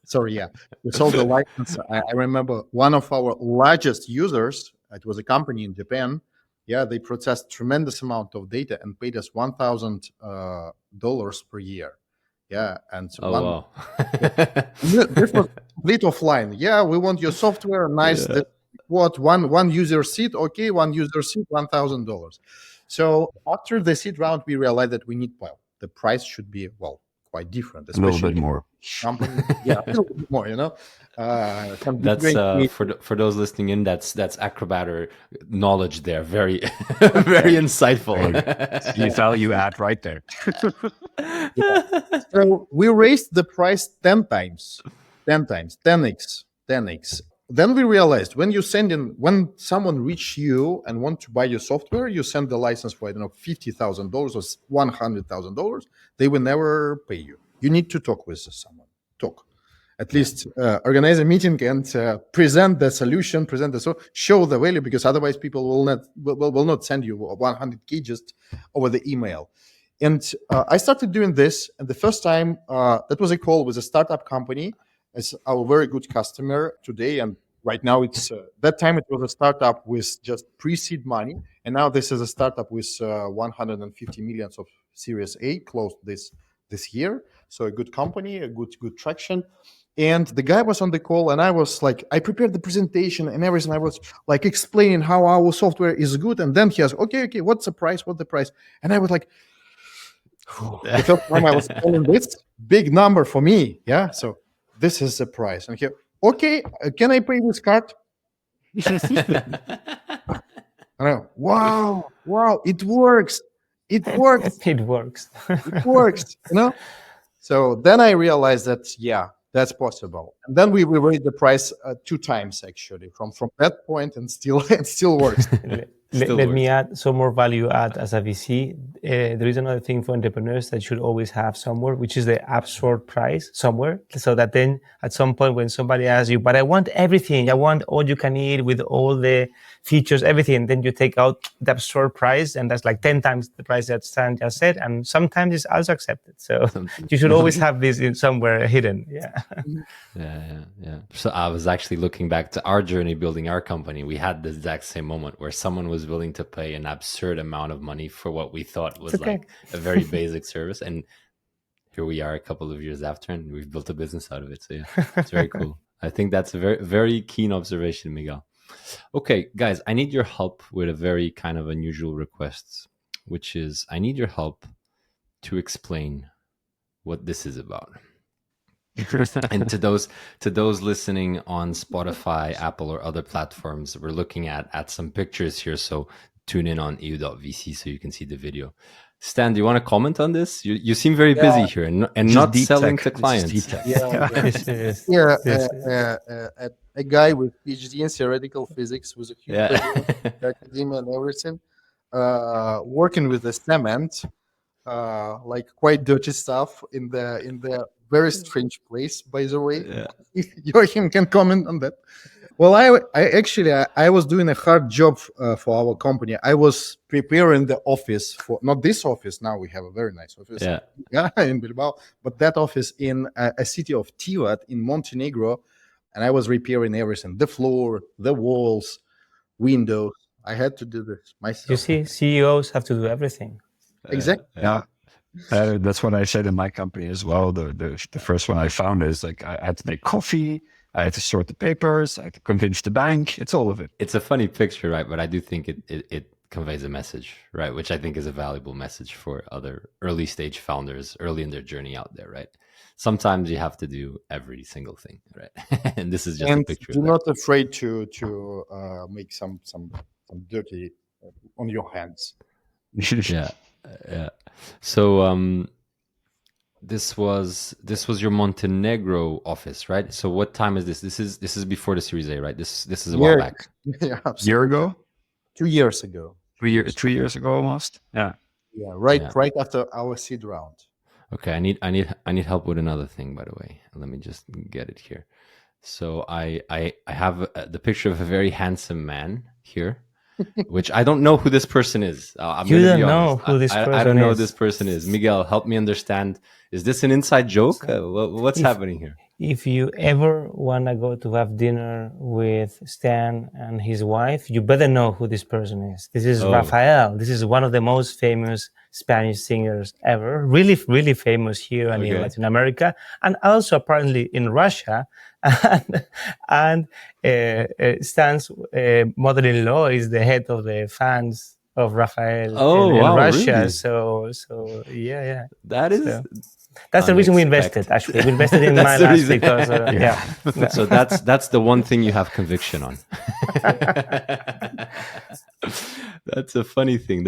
Sorry, yeah, we sold the license. I remember one of our largest users. It was a company in Japan. Yeah, they processed tremendous amount of data and paid us $1,000 per year. Yeah, and so wow. This was complete offline. Yeah, we want your software. Nice. Yeah. What one user seat? Okay, one user seat, $1,000. So after the seed round, we realized that we need the price should be quite different, especially a little bit more. Company, yeah, a little bit more. That's for those listening in. That's Acrobator knowledge there. Very very insightful. You value add right there. Yeah. So we raised the price 10x. Then we realized when someone reach you and want to buy your software, you send the license for, $50,000 or $100,000. They will never pay you. You need to talk with someone. At least organize a meeting and present the solution, show the value, because otherwise people will not send you 100K just over the email. And I started doing this, and the first time that was a call with a startup company as our very good customer today. And right now it's that time it was a startup with just pre-seed money, and now this is a startup with 150 million of Series A closed this year. So a good company, a good traction. And the guy was on the call, and I was like, I prepared the presentation and everything. I was like explaining how our software is good. And then he asked, okay, what's the price? What's the price? And I was like, the first time I was calling this big number for me. Yeah. So this is the price. And he, okay, can I pay with card? And I go, wow, it works. It works. It works. It works, you know? So then I realized that, yeah, that's possible. And then we raised the price 2 times actually from that point, and still it still works. Let me add some more value add as a VC. There is another thing for entrepreneurs that should always have somewhere, which is the absurd price somewhere. So that then at some point when somebody asks you, but I want everything, I want all you can eat with all the features, everything, then you take out the absurd price, and that's like 10 times the price that Stan just said. And sometimes it's also accepted. So you should always have this in somewhere hidden. Yeah. Yeah. So I was actually looking back to our journey building our company. We had the exact same moment where someone was willing to pay an absurd amount of money for what we thought was like a very basic service. And here we are a couple of years after, and we've built a business out of it. So yeah, it's very cool. I think that's a very, very keen observation, Miguel. Okay, guys, I need your help with a very kind of unusual request, which is I need your help to explain what this is about. And to those listening on Spotify, Apple, or other platforms, we're looking at some pictures here. So tune in on EU.VC so you can see the video. Stan, do you want to comment on this? You seem very busy here and not selling to clients. A guy with PhD in theoretical physics with a huge academia and everything, working with the cement, like quite dirty stuff in the very strange place, by the way. If Joachim can comment on that. Well, I was doing a hard job for our company. I was preparing the office for, not this office, now we have a very nice office in Bilbao, but that office in a city of Tivat in Montenegro. And I was repairing everything, the floor, the walls, windows. I had to do this myself. You see, CEOs have to do everything. Exactly. Yeah. That's what I said in my company as well. The first one I found is like I had to make coffee, I had to sort the papers, I had to convince the bank. It's all of it. It's a funny picture, right? But I do think it conveys a message, right? Which I think is a valuable message for other early stage founders early in their journey out there, right? Sometimes you have to do every single thing, right? And this is just a picture. You're not afraid to make some dirty on your hands. Yeah. So this was your Montenegro office, right? So what time is this? This is before the Series A, right? This is a while back. Yeah, year ago, 2 years ago, 3 years ago almost. Yeah. Right after our seed round. Okay, I need help with another thing, by the way. Let me just get it here. So I have the picture of a very handsome man here, which I don't know who this person is. You don't know who this person is. I don't know who this person is. Miguel, help me understand. Is this an inside joke? What's happening here? If you ever want to go to have dinner with Stan and his wife, you better know who this person is. This is Rafael. This is one of the most famous Spanish singers ever. Really, really famous here and in Latin America, and also apparently in Russia. And Stan's mother-in-law is the head of the fans of Rafael in Russia. Really? So yeah. That is. That's the reason we invested. Actually, we invested in MiLabs because So that's the one thing you have conviction on. That's a funny thing.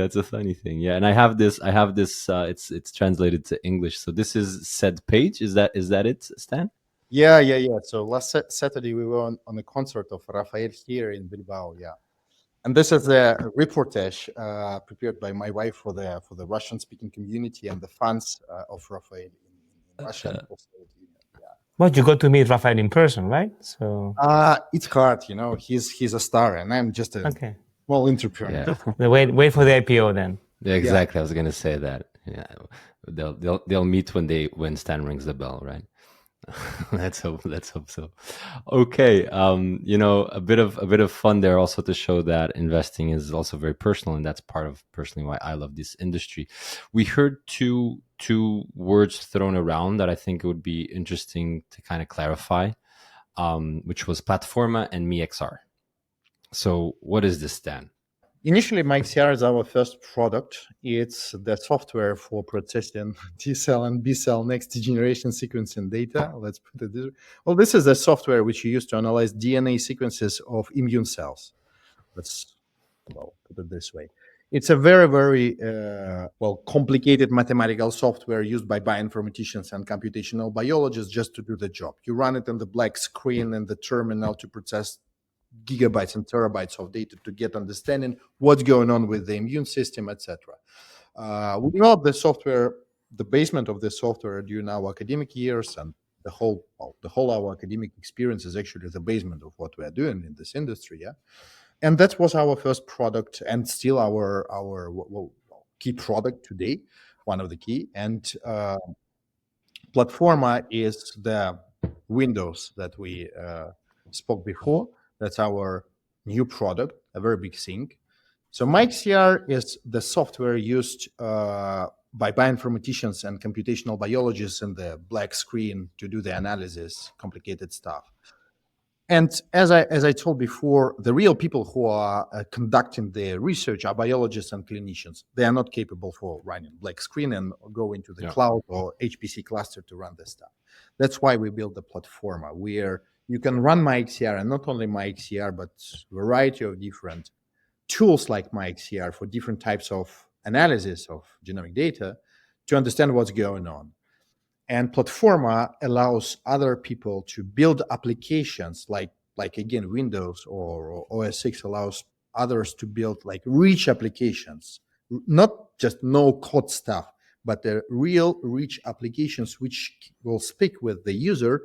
Yeah, and I have this. It's translated to English. So this is said page. Is that it, Stan? Yeah. So last Saturday we were on a concert of Rafael here in Bilbao. Yeah, and this is a reportage prepared by my wife for the Russian-speaking community and the fans of Rafael in Russia. Well, you got to meet Rafael in person, right? So it's hard, He's a star, and I'm just a small entrepreneur. Yeah. Wait for the IPO then. Yeah, exactly. I was going to say that. Yeah, they'll meet when Stan rings the bell, right? Let's hope. Let's hope so. Okay. A bit of fun there also to show that investing is also very personal, and that's part of personally why I love this industry. We heard two words thrown around that I think it would be interesting to kind of clarify, which was Platforma and MeXR. So, what is this, Dan? Initially, MeXR is our first product. It's the software for processing T cell and B cell next generation sequencing data. Let's put it this way. Well, this is the software which you use to analyze DNA sequences of immune cells. Let's put it this way. It's a very, very complicated mathematical software used by bioinformaticians and computational biologists just to do the job. You run it on the black screen in the terminal to process gigabytes and terabytes of data to get understanding what's going on with the immune system, etc. We developed the software, the basement of the software during our academic years, and the whole our academic experience is actually the basement of what we are doing in this industry. Yeah, and that was our first product, and still our key product today, one of the key. And Platforma is the Windows that we spoke before. That's our new product, a very big thing. So MeXR is the software used by bioinformaticians and computational biologists in the black screen to do the analysis, complicated stuff. And as I told before, the real people who are conducting the research are biologists and clinicians. They are not capable for running black screen and go into the cloud or HPC cluster to run this stuff. That's why we built the Platforma, where you can run MeXR, and not only MeXR, but a variety of different tools like MeXR for different types of analysis of genomic data to understand what's going on. And Platforma allows other people to build applications like again, Windows or OS X allows others to build like rich applications, not just no code stuff, but the real rich applications which will speak with the user.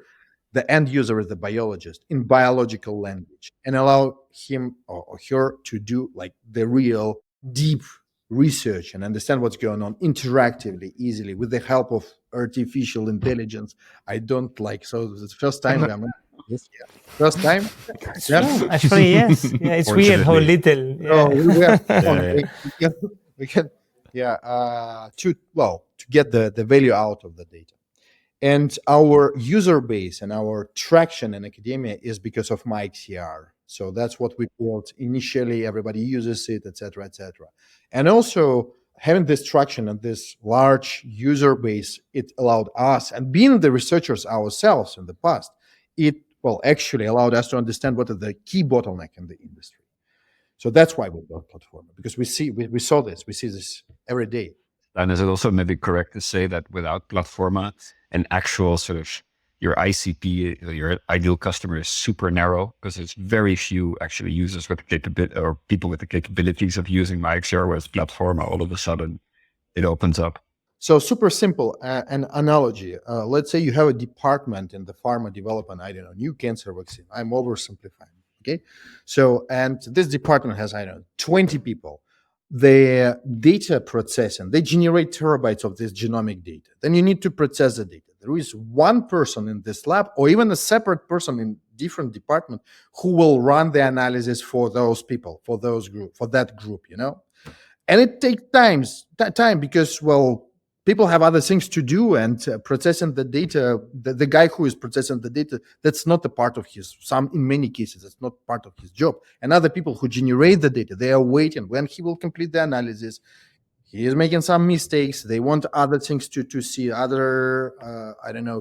The end user is the biologist in biological language, and allow him or her to do like the real deep research and understand what's going on interactively, easily, with the help of artificial intelligence. I don't like, so the first time I'm this year. First time? Yeah. Actually, yes. Yeah, it's weird how little. Yeah. Oh, we can to get the value out of the data. And our user base and our traction in academia is because of MeXR. So that's what we built initially. Everybody uses it, etc., etc. And also having this traction and this large user base, it allowed us, and being the researchers ourselves in the past, it actually allowed us to understand what are the key bottleneck in the industry. So that's why we built Platforma, because we see this every day. And is it also maybe correct to say that without Platforma, an actual sort of your ICP, your ideal customer, is super narrow because there's very few actually users with the capability or people with the capabilities of using MeXR. Whereas Platforma, all of a sudden, it opens up. So super simple, an analogy. Let's say you have a department in the pharma development, I don't know, new cancer vaccine. I'm oversimplifying. Okay. So, and this department has, 20 people. The data processing, they generate terabytes of this genomic data. Then you need to process the data. There is one person in this lab, or even a separate person in different department, who will run the analysis for those people, for that group, And it takes time because, people have other things to do, and processing the data, the guy who is processing the data, that's not a part of in many cases, that's not part of his job. And other people who generate the data, they are waiting when he will complete the analysis. He is making some mistakes. They want other things to see, other,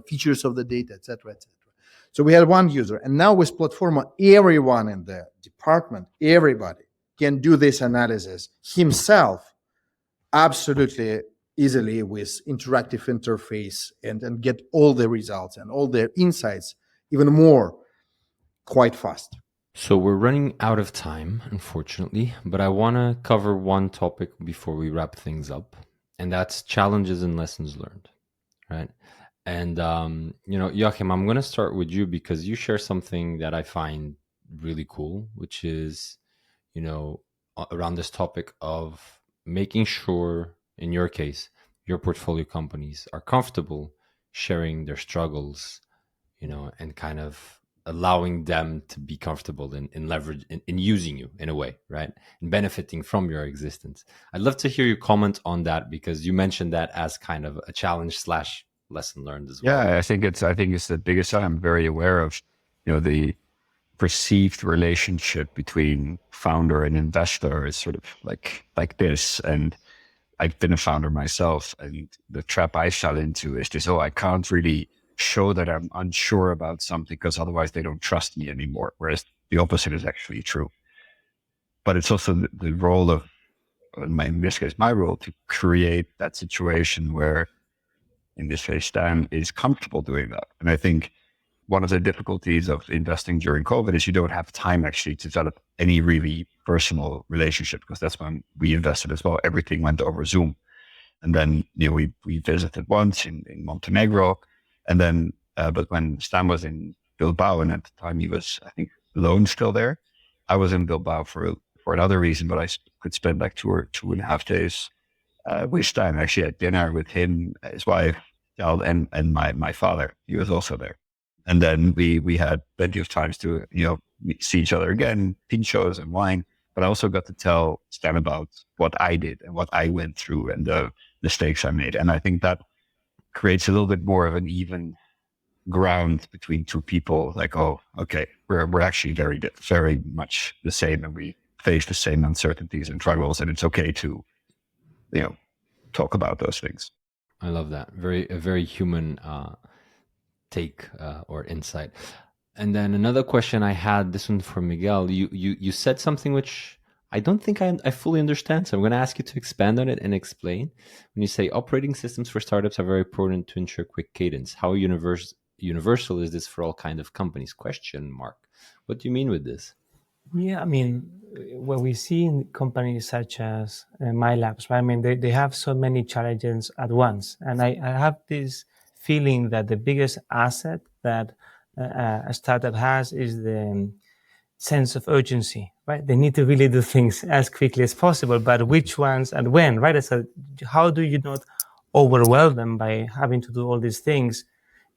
features of the data, etc., etc. So we had one user. And now with Platforma, everyone in the department, everybody can do this analysis himself, absolutely easily, with interactive interface, and get all the results and all their insights even more quite fast. So we're running out of time, unfortunately, but I want to cover one topic before we wrap things up, and that's challenges and lessons learned, right? And, Joachim, I'm going to start with you because you share something that I find really cool, which is, around this topic of making sure, in your case, your portfolio companies are comfortable sharing their struggles and kind of allowing them to be comfortable in leverage in using you in a way, right? And benefiting from your existence. I'd love to hear your comment on that, because you mentioned that as kind of a challenge / lesson learned as well. Yeah, I think it's the biggest. I'm very aware of, the perceived relationship between founder and investor is sort of like this. And I've been a founder myself, and the trap I fell into is this: I can't really show that I'm unsure about something because otherwise they don't trust me anymore. Whereas the opposite is actually true. But it's also the role of, in this case, my role, to create that situation where, in this case, Stan is comfortable doing that. And I think one of the difficulties of investing during COVID is you don't have time actually to develop any really personal relationship, because that's when we invested as well. Everything went over Zoom. And then, we visited once in Montenegro. And then, but when Stan was in Bilbao, and at the time he was, I think, alone still there, I was in Bilbao for another reason, but I could spend like 2.5 days with Stan. Actually had dinner with him, his wife, child, and my father. He was also there. And then we had plenty of times to, see each other again, pinchos and wine. But I also got to tell Stan about what I did and what I went through and the mistakes I made. And I think that creates a little bit more of an even ground between two people. Like, oh, okay, we're actually very much the same, and we face the same uncertainties and struggles, and it's okay to, talk about those things. I love that. A very human take or insight. And then another question I had, this one for Miguel. You said something which I don't think I fully understand. So I'm going to ask you to expand on it and explain. When you say operating systems for startups are very important to ensure quick cadence, how universal is this for all kind of companies? ? What do you mean with this? Yeah, I mean, what we see in companies such as MiLabs, right? I mean, they have so many challenges at once. And I have this feeling that the biggest asset that a startup has is the sense of urgency, right? They need to really do things as quickly as possible, but which ones and when, right? So how do you not overwhelm them by having to do all these things,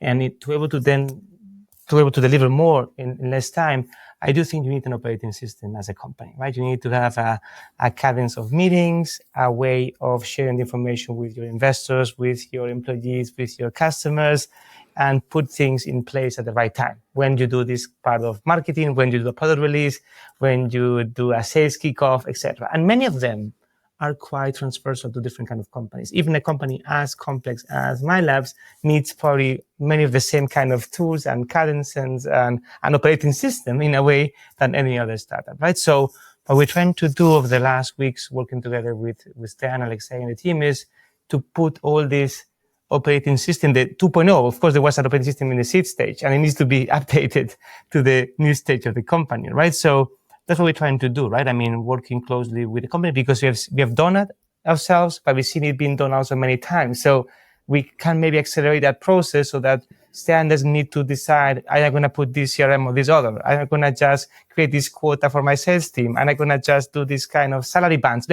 and to be able to deliver more in less time? I do think you need an operating system as a company, right? You need to have a cadence of meetings, a way of sharing the information with your investors, with your employees, with your customers, and put things in place at the right time. When you do this part of marketing, when you do a product release, when you do a sales kickoff, etc. And many of them are quite transversal to different kind of companies. Even a company as complex as MiLabs needs probably many of the same kind of tools and cadences and an operating system in a way than any other startup, right? So what we're trying to do over the last weeks, working together with Stan, Alexei, and the team, is to put all this operating system, the 2.0, of course, there was an operating system in the seed stage, and it needs to be updated to the new stage of the company, right? So that's what we're trying to do, right? I mean, working closely with the company, because we have done it ourselves, but we've seen it being done also many times. So we can maybe accelerate that process so that Stan doesn't need to decide, I'm going to put this CRM or this other. I'm going to just create this quota for my sales team. And I'm going to just do this kind of salary bands.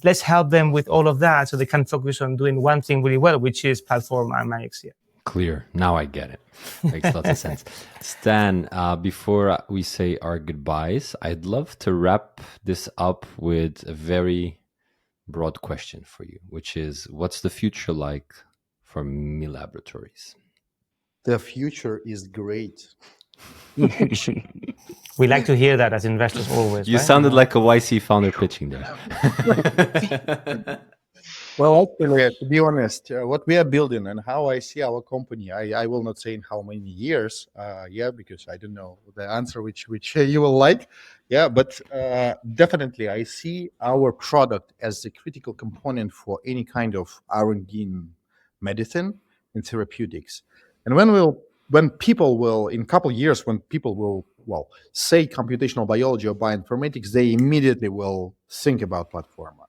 Let's help them with all of that so they can focus on doing one thing really well, which is Platforma and MeXR. Clear. Now I get it. Makes lots of sense. Stan, before we say our goodbyes, I'd love to wrap this up with a very broad question for you, which is, what's the future like for MiLaboratories? The future is great. We like to hear that as investors always. You right? sounded like a YC founder pitching there. Well, actually, to be honest, what we are building and how I see our company, I will not say in how many years, because I don't know the answer which you will like, but definitely I see our product as a critical component for any kind of R&D in medicine and therapeutics. And when people will, in a couple of years, when people will, say computational biology or bioinformatics, they immediately will think about Platforma.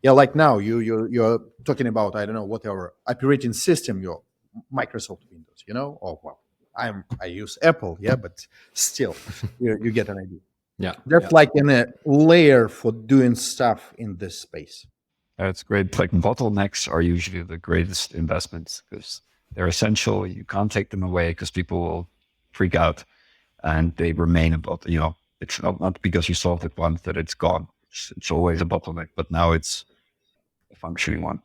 Yeah, like now you're talking about, I don't know, whatever operating system, your Microsoft Windows, or I use Apple, but still, you get an idea. Yeah, that's like in a layer for doing stuff in this space. That's great. Like, bottlenecks are usually the greatest investments because they're essential. You can't take them away because people will freak out, and they remain a bot. It's not because you solved it once that it's gone. It's always a bottleneck, but now it's a functioning one.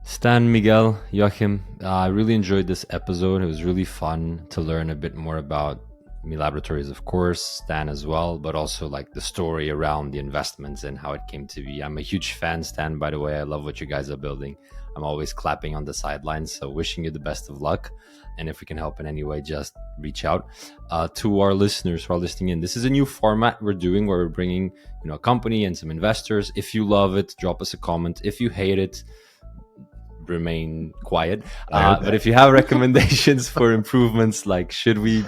Stan, Miguel, Joachim, I really enjoyed this episode. It was really fun to learn a bit more about MiLaboratories, of course, Stan as well, but also like the story around the investments and how it came to be. I'm a huge fan, Stan, by the way. I love what you guys are building. I'm always clapping on the sidelines, so wishing you the best of luck. And if we can help in any way, just reach out. To our listeners who are listening in, this is a new format we're doing where we're bringing a company and some investors. If you love it, drop us a comment. If you hate it, remain quiet. But if you have recommendations for improvements, like should we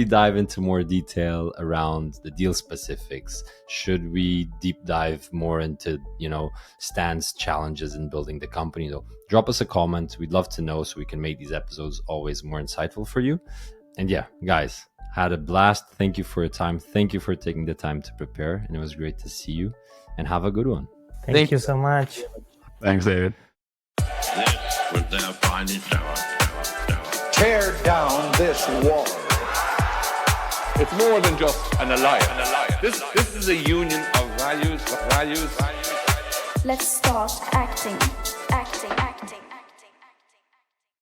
dive into more detail around the deal specifics? Should we deep dive more into Stan's challenges in building the company? So drop us a comment. We'd love to know so we can make these episodes always more insightful for you. And yeah, guys, had a blast. Thank you for your time. Thank you for taking the time to prepare, and it was great to see you. And have a good one. Thank you so much. Thanks, David. This was their finest hour. Tear down this wall. It's more than just an alliance. This is a union of values. Let's start acting.